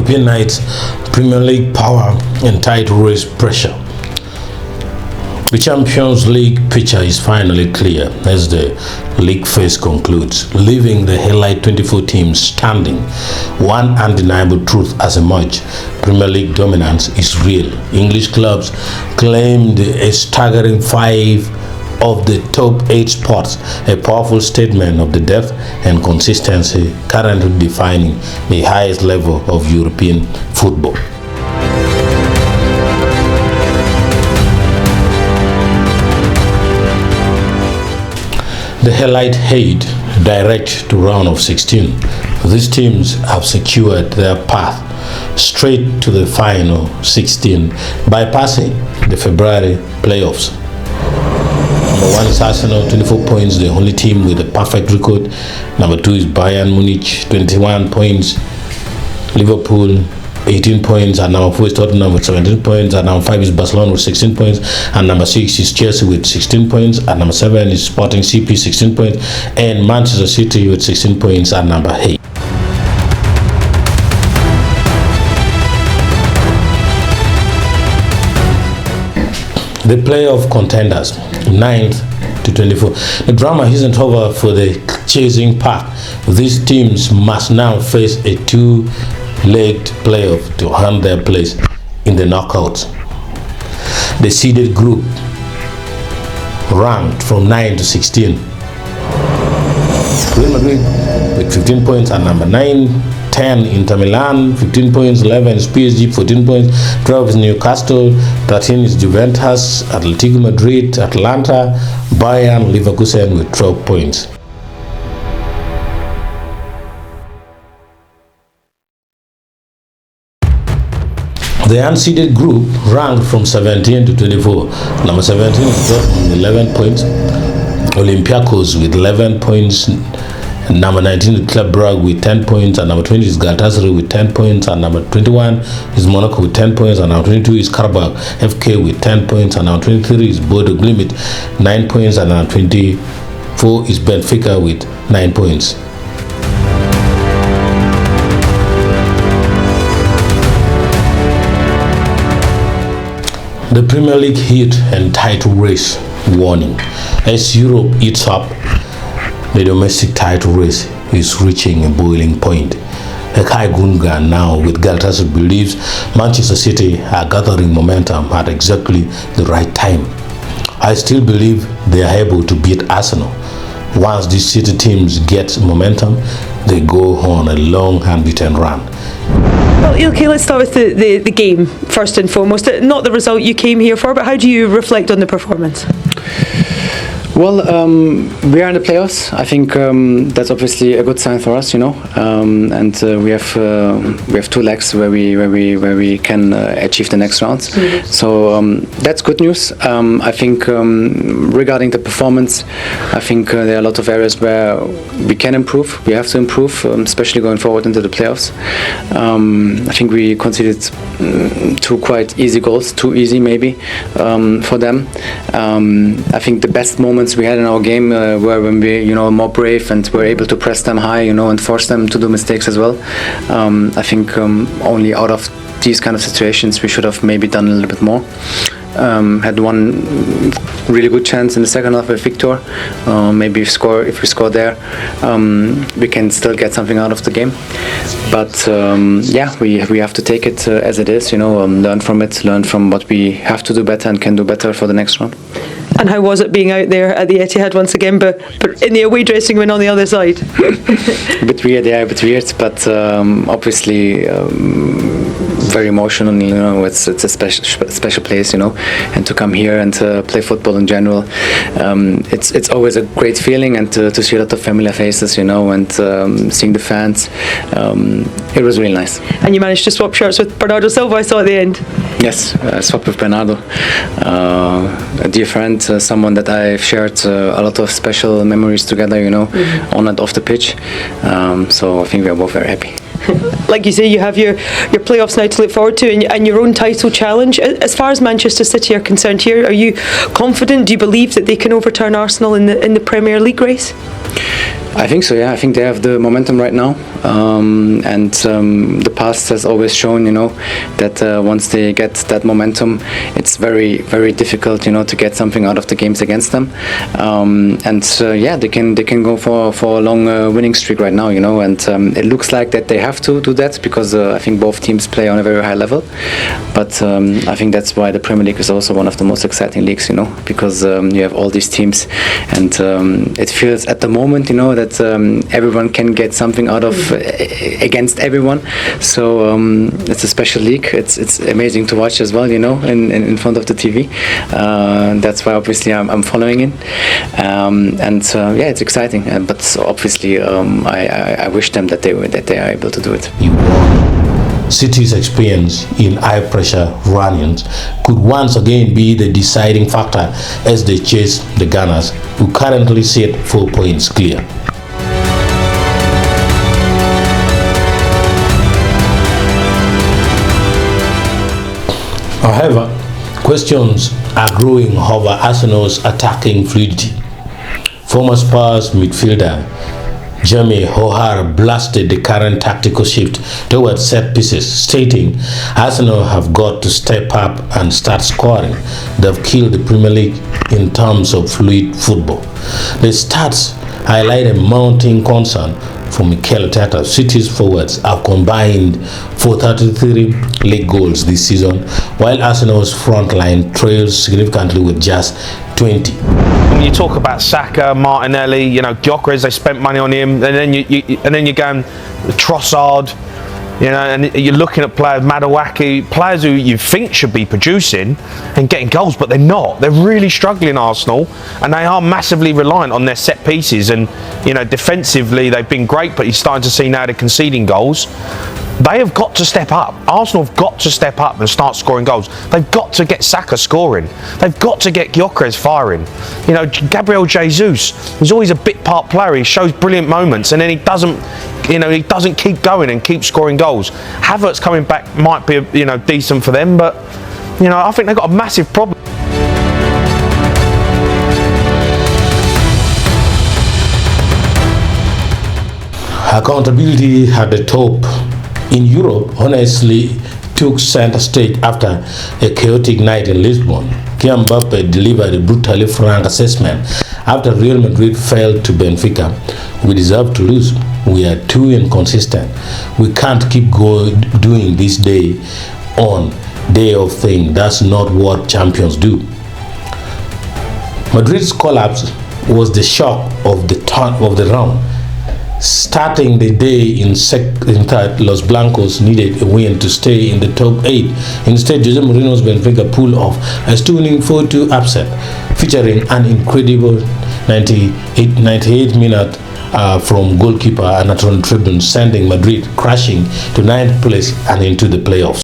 European nights, Premier League power and title race pressure. The Champions League picture is finally clear as the league phase concludes, leaving the headlight 24 teams standing. One undeniable truth has emerged: Premier League dominance is real. English clubs claimed a staggering 5 of the top 8 spots, a powerful statement of the depth and consistency currently defining the highest level of European football. The highlight head direct to round of 16. These teams have secured their path straight to the final 16, bypassing the February playoffs. Number 1 is Arsenal, 24 points, the only team with a perfect record. Number 2 is Bayern Munich, 21 points. Liverpool, 18 points, and number 4 is Tottenham with 17 points, and number 5 is Barcelona with 16 points, and number 6 is Chelsea with 16 points, and number 7 is Sporting CP 16 points, and Manchester City with 16 points, and number 8. The playoff contenders, 9th to 24. The drama isn't over for the chasing pack. These teams must now face a 2-legged playoff to earn their place in the knockouts. The seeded group ranked from 9 to 16. Real Madrid with 15 points at number 9. 10 Inter Milan, 15 points. 11 is PSG, 14 points. 12 is Newcastle, 13 is Juventus, Atletico Madrid, Atlanta, Bayern, Leverkusen with 12 points. The unseeded group ranked from 17 to 24. Number 17 is Dortmund with 11 points. Olympiacos with 11 points. Number 19 is Club Brugge with 10 points. And number 20 is Galatasaray with 10 points. And number 21 is Monaco with 10 points. And number 22 is Karabakh FK with 10 points. And number 23 is Bodo Glimt 9 points. And number 24 is Benfica with 9 points. The Premier League heat and title race warning. As Europe eats up, the domestic title race is reaching a boiling point. Gunga now with Galatasaray believes Manchester City are gathering momentum at exactly the right time. I still believe they are able to beat Arsenal. Once these City teams get momentum, they go on a long unbeaten run. Well, Ilke, let's start with the game first and foremost. Not the result you came here for, but how do you reflect on the performance? Well, we are in the playoffs. I think that's obviously a good sign for us, and we have 2 legs where we can achieve the next rounds. Mm-hmm. So that's good news. I think regarding the performance, I think there are a lot of areas where we can improve. We have to improve, especially going forward into the playoffs. I think we conceded 2 quite easy goals, too easy maybe for them. I think the best moments we had in our game were when we, more brave and were able to press them high, and force them to do mistakes as well. I think only out of these kind of situations we should have maybe done a little bit more. Had one really good chance in the second half with Victor. Maybe if we score there, we can still get something out of the game. But we have to take it as it is. Learn from it, learn from what we have to do better and can do better for the next round. And how was it being out there at the Etihad once again, but in the away dressing room on the other side? A bit weird, but obviously very emotional. It's a special place, and to come here and play football in general, it's always a great feeling, and to see a lot of familiar faces, and seeing the fans, it was really nice. And you managed to swap shirts with Bernardo Silva, I saw at the end. Yes, I swapped with Bernardo, a dear friend, someone that I've shared a lot of special memories together, on and off the pitch. So I think we are both very happy. Like you say, you have your playoffs now to look forward to, and your own title challenge. As far as Manchester City are concerned here, are you confident? Do you believe that they can overturn Arsenal in the Premier League race? I think so. Yeah, I think they have the momentum right now, and the past has always shown, that once they get that momentum, it's very, very difficult, to get something out of the games against them. Yeah, they can go for a long winning streak right now, and it looks like that they have to do that because I think both teams play on a very high level. But I think that's why the Premier League is also one of the most exciting leagues, because you have all these teams, and it feels at the moment, that everyone can get something out of against everyone. So it's a special league. It's amazing to watch as well, in front of the TV. That's why obviously I'm following it, and yeah, it's exciting. But obviously, I wish them that they are able to do it. City's experience in high-pressure run-ins could once again be the deciding factor as they chase the Gunners, who currently sit 4 points clear. However, questions are growing over Arsenal's attacking fluidity. Former Spurs midfielder Jamie O'Hara blasted the current tactical shift towards set pieces, stating Arsenal have got to step up and start scoring. They've killed the Premier League in terms of fluid football. The stats highlight a mounting concern for Mikel Arteta. City's forwards have combined for 33 league goals this season, while Arsenal's front line trails significantly with just 20. When you talk about Saka, Martinelli, Gyökeres, they spent money on him, and then you're going Trossard, and you're looking at players, Madawaki, players who you think should be producing and getting goals, but they're not. They're really struggling, Arsenal, and they are massively reliant on their set pieces. And defensively they've been great, but you're starting to see now they're conceding goals. They have got to step up. Arsenal have got to step up and start scoring goals. They've got to get Saka scoring. They've got to get Gyökeres firing. Gabriel Jesus, he's always a bit part player. He shows brilliant moments, and then he doesn't keep going and keep scoring goals. Havertz coming back might be decent for them, but I think they've got a massive problem. Accountability at the top in Europe honestly took center stage after a chaotic night in Lisbon. Mbappe delivered a brutally frank assessment after Real Madrid failed to Benfica. We deserve to lose. We are too inconsistent. We can't keep doing this day on day of thing. That's not what champions do. Madrid's collapse was the shock of the round. Starting the day in third, Los Blancos needed a win to stay in the top 8. Instead, Jose Mourinho's Benfica pulled off a stunning 4-2 upset, featuring an incredible 98-minute from goalkeeper Anatol Tribune, sending Madrid crashing to 9th place and into the playoffs.